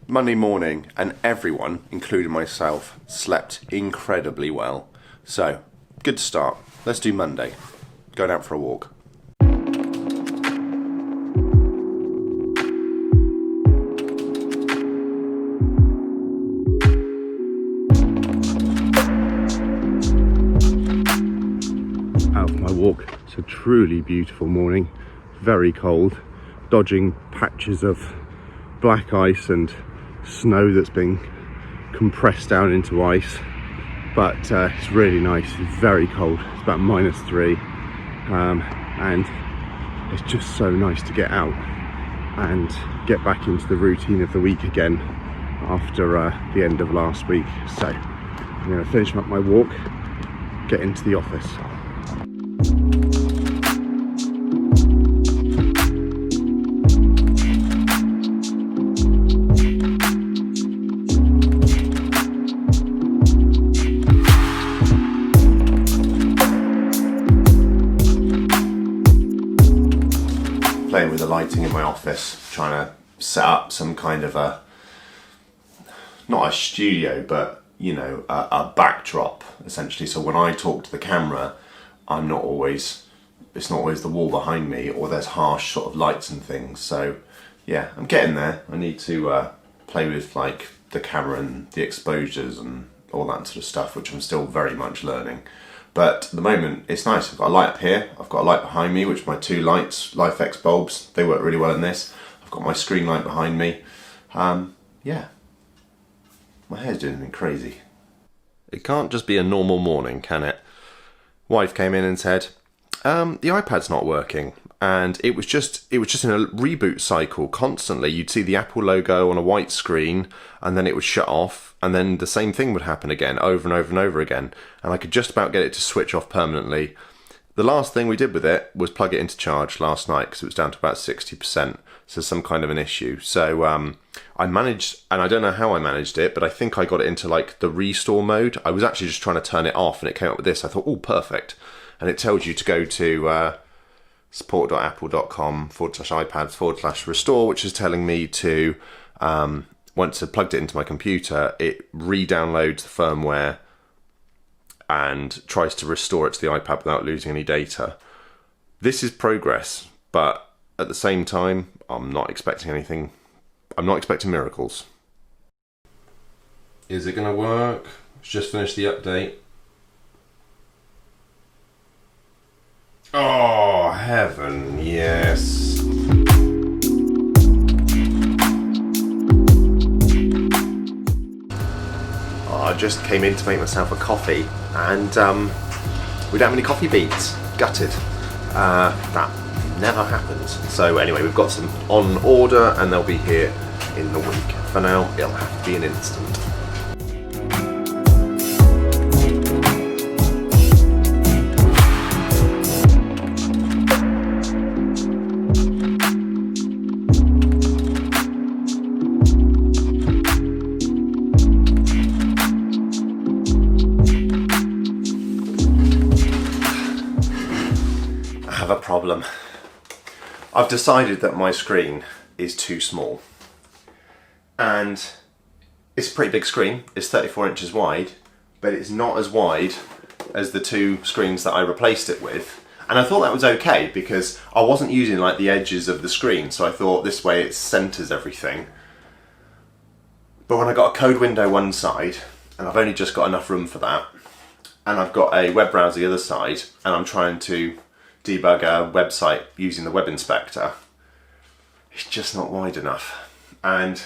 Monday morning, and everyone, including myself, slept incredibly well. So, good start. Let's do Monday. Going out for a walk. Out for my walk. It's a truly beautiful morning. Very cold. Dodging patches of black ice and snow that's been compressed down into ice, but it's really nice. It's very cold. It's about -3, and it's just so nice to get out and get back into the routine of the week again after the end of last week. So I'm going to finish up my walk, get into the office. Playing with the lighting in my office, trying to set up some kind of not a studio, but a backdrop essentially. So when I talk to the camera, it's not always the wall behind me, or there's harsh sort of lights and things. So yeah, I'm getting there. I need to play with like the camera and the exposures and all that sort of stuff, which I'm still very much learning. But at the moment, it's nice. I've got a light up here, I've got a light behind me, which are my two lights, LifeX bulbs. They work really well in this. I've got my screen light behind me. Yeah, my hair's doing something crazy. It can't just be a normal morning, can it? Wife came in and said, the iPad's not working. And it was just in a reboot cycle constantly. You'd see the Apple logo on a white screen, and then it would shut off, and then the same thing would happen again, over and over and over again. And I could just about get it to switch off permanently. The last thing we did with it was plug it into charge last night, because it was down to about 60%. So some kind of an issue. So I managed, and I don't know how I managed it, but I think I got it into like the restore mode. I was actually just trying to turn it off, and it came up with this. I thought, oh, perfect. And it tells you to go to support.apple.com/iPads/restore, which is telling me to, once I've plugged it into my computer, it re-downloads the firmware and tries to restore it to the iPad without losing any data. This is progress, but at the same time, I'm not expecting anything. I'm not expecting miracles. Is it going to work? Let's just finish the update. Oh, heaven, yes. I just came in to make myself a coffee, and we don't have any coffee beans. Gutted. That never happens. So anyway, we've got some on order, and they'll be here in the week. For now, it'll have to be an instant. I have a problem. I've decided that my screen is too small, and it's a pretty big screen. It's 34 inches wide, but it's not as wide as the two screens that I replaced it with. And I thought that was okay, because I wasn't using like the edges of the screen, so I thought this way it centers everything. But when I got a code window one side, and I've only just got enough room for that, and I've got a web browser the other side, and I'm trying to debug a website using the web inspector, it's just not wide enough. And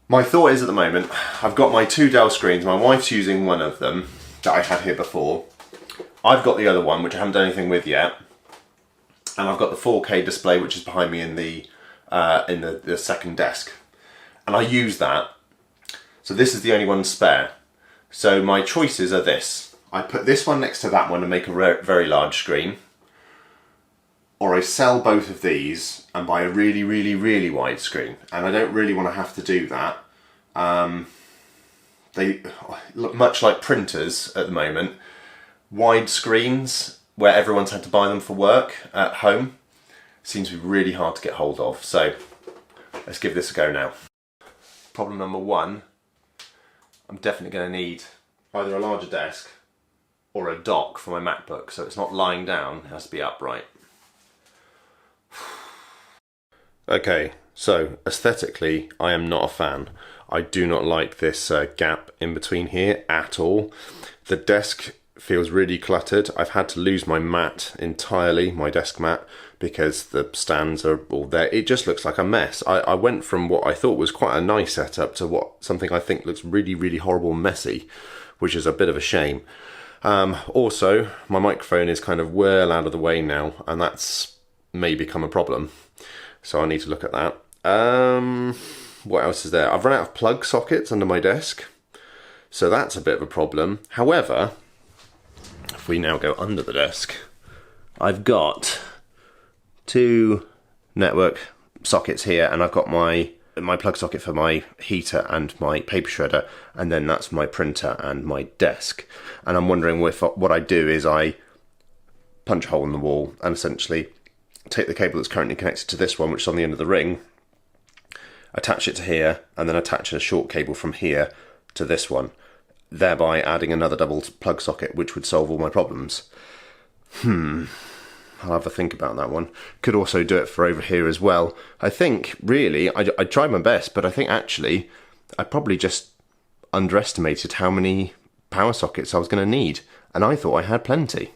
my thought is, at the moment, I've got my two Dell screens. My wife's using one of them that I had here before. I've got the other one, which I haven't done anything with yet, and I've got the 4K display, which is behind me in the second desk, and I use that. So this is the only one spare. So my choices are this. I put this one next to that one and make a very large screen, or I sell both of these and buy a really, really, really wide screen. And I don't really want to have to do that. They look much like printers at the moment. Wide screens, where everyone's had to buy them for work at home, seems to be really hard to get hold of. So let's give this a go now. problem number one, I'm definitely going to need either a larger desk or a dock for my MacBook, so it's not lying down, it has to be upright. Okay, so aesthetically, I am not a fan. I do not like this gap in between here at all. The desk feels really cluttered. I've had to lose my mat entirely, my desk mat, because the stands are all there. It just looks like a mess. I went from what I thought was quite a nice setup to something I think looks really, really horrible and messy, which is a bit of a shame. Also, my microphone is kind of well out of the way now, and that's may become a problem. So I need to look at that. What else is there? I've run out of plug sockets under my desk, so that's a bit of a problem. However, if we now go under the desk, I've got 2 network sockets here, and I've got my plug socket for my heater and my paper shredder, and then that's my printer and my desk. And I'm wondering if what I do is I punch a hole in the wall and essentially take the cable that's currently connected to this one, which is on the end of the ring, attach it to here, and then attach a short cable from here to this one, thereby adding another double plug socket, which would solve all my problems. I'll have a think about that one. Could also do it for over here as well. I think, really, I tried my best, but I think actually I probably just underestimated how many power sockets I was going to need, and I thought I had plenty.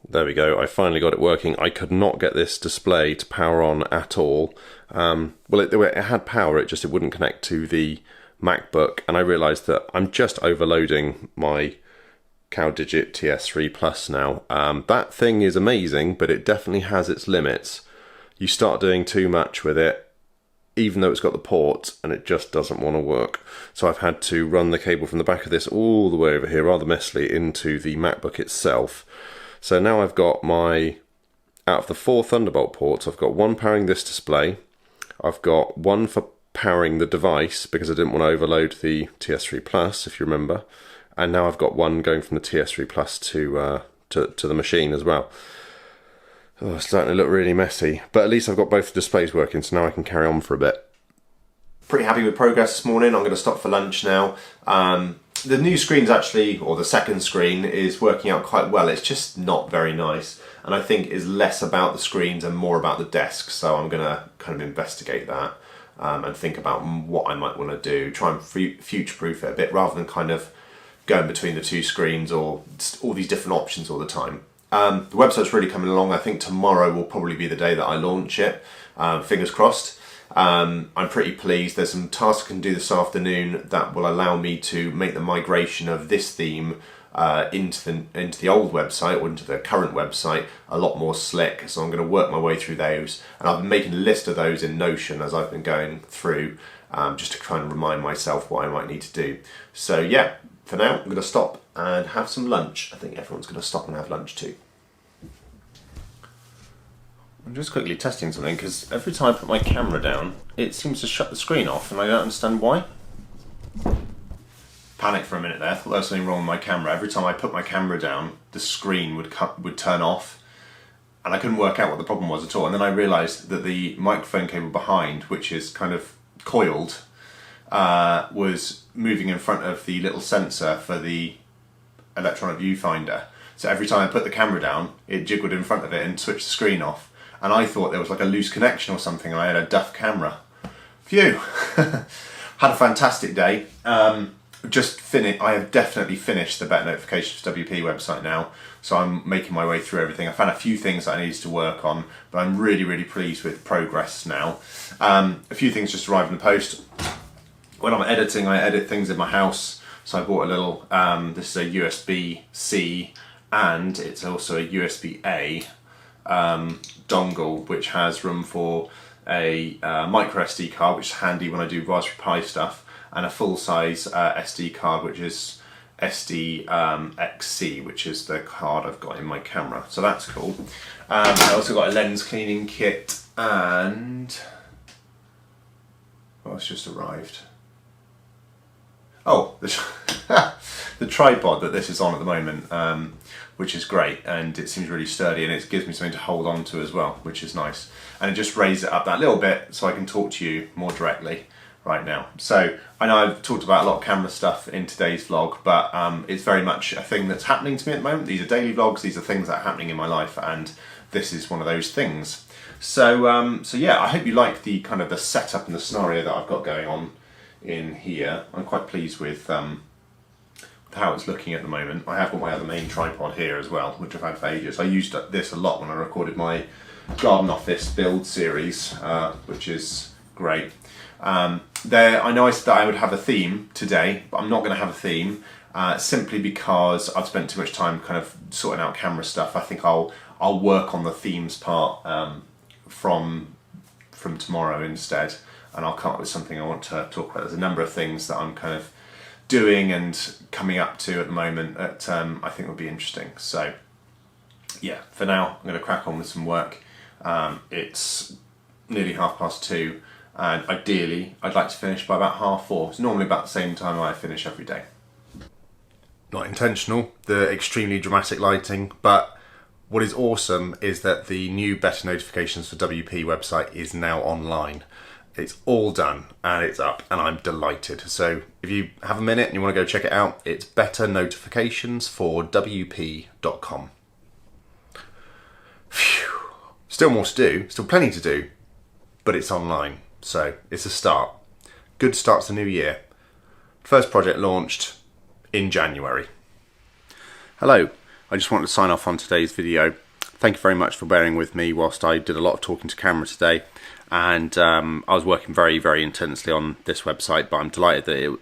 There we go, I finally got it working. I could not get this display to power on at all. Well, it had power, it wouldn't connect to the MacBook, and I realised that I'm just overloading my CowDigit TS3 Plus now. That thing is amazing, but it definitely has its limits. You start doing too much with it, even though it's got the port, and it just doesn't want to work. So I've had to run the cable from the back of this all the way over here, rather messily, into the MacBook itself. So now I've got out of the 4 Thunderbolt ports, I've got one powering this display, I've got one for powering the device, because I didn't want to overload the TS3 Plus, if you remember, and now I've got one going from the TS3 Plus to the machine as well. Oh, it's starting to look really messy, but at least I've got both the displays working, so now I can carry on for a bit. Pretty happy with progress this morning. I'm going to stop for lunch now. The new screen's actually, or the second screen, is working out quite well. It's just not very nice, and I think is less about the screens and more about the desk, so I'm going to kind of investigate that and think about what I might want to do, try and future-proof it a bit, rather than kind of going between the 2 screens or all these different options all the time. The website's really coming along. I think tomorrow will probably be the day that I launch it, fingers crossed. I'm pretty pleased. There's some tasks I can do this afternoon that will allow me to make the migration of this theme into the old website, or into the current website, a lot more slick. So I'm going to work my way through those, and I've been making a list of those in Notion as I've been going through, just to try and remind myself what I might need to do. So yeah, for now I'm going to stop and have some lunch. I think everyone's going to stop and have lunch too. I'm just quickly testing something, because every time I put my camera down, it seems to shut the screen off, and I don't understand why. Panicked for a minute there, thought there was something wrong with my camera. Every time I put my camera down, the screen would turn off, and I couldn't work out what the problem was at all. And then I realised that the microphone cable behind, which is kind of coiled, was moving in front of the little sensor for the electronic viewfinder. So every time I put the camera down, it jiggled in front of it and switched the screen off. And I thought there was like a loose connection or something, and I had a duff camera. Phew! Had a fantastic day. I have definitely finished the Better Notifications WP website now, so I'm making my way through everything. I found a few things that I needed to work on, but I'm really, really pleased with progress now. A few things just arrived in the post. When I'm editing, I edit things in my house, so I bought a little, this is a USB-C, and it's also a USB-A dongle, which has room for a micro SD card, which is handy when I do Raspberry Pi stuff, and a full-size SD card, which is SD-XC, which is the card I've got in my camera. So that's cool. I also got a lens cleaning kit, and what's just arrived? Oh, the tripod that this is on at the moment, which is great, and it seems really sturdy, and it gives me something to hold on to as well, which is nice. And it just raises it up that little bit so I can talk to you more directly, right now. So I know I've talked about a lot of camera stuff in today's vlog, but it's very much a thing that's happening to me at the moment. These are daily vlogs, these are things that are happening in my life, and this is one of those things. So so yeah, I hope you like the kind of the setup and the scenario that I've got going on in here. I'm quite pleased with how it's looking at the moment. I have got my other main tripod here as well, which I've had for ages. I used this a lot when I recorded my Garden Office build series, which is great. I know I said that I would have a theme today, but I'm not going to have a theme simply because I've spent too much time kind of sorting out camera stuff. I think I'll work on the themes part from tomorrow instead, and I'll come up with something I want to talk about. There's a number of things that I'm kind of doing and coming up to at the moment that I think would be interesting. So yeah, for now I'm going to crack on with some work. It's nearly 2:30, and ideally I'd like to finish by about 4:30. It's normally about the same time I finish every day. Not intentional, the extremely dramatic lighting, but what is awesome is that the new Better Notifications for WP website is now online. It's all done and it's up, and I'm delighted. So if you have a minute and you want to go check it out, it's betternotificationsforwp.com. Phew. Still more to do, still plenty to do, but it's online, so it's a start. Good start to the new year. First project launched in January. Hello, I just wanted to sign off on today's video. Thank you very much for bearing with me whilst I did a lot of talking to camera today, and I was working very, very intensely on this website, but I'm delighted that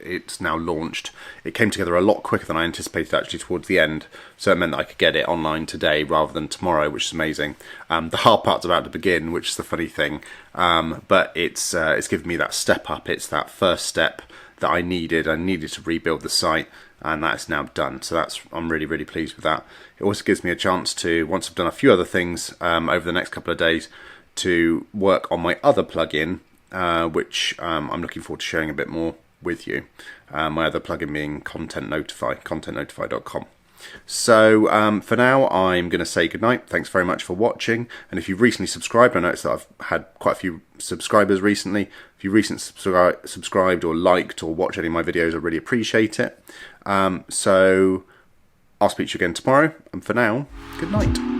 it's now launched. It came together a lot quicker than I anticipated actually towards the end, so it meant that I could get it online today rather than tomorrow, which is amazing. The hard part's about to begin, which is the funny thing, but it's given me that step up. It's that first step that I needed. I needed to rebuild the site, and that's now done. So I'm really, really pleased with that. It also gives me a chance to, once I've done a few other things over the next couple of days, to work on my other plugin, which I'm looking forward to sharing a bit more with you. My other plugin being Content Notify, contentnotify.com. So for now, I'm going to say goodnight. Thanks very much for watching. And if you've recently subscribed, I noticed that I've had quite a few subscribers recently. If you recently subscribed or liked or watched any of my videos, I really appreciate it. So I'll speak to you again tomorrow. And for now, good night.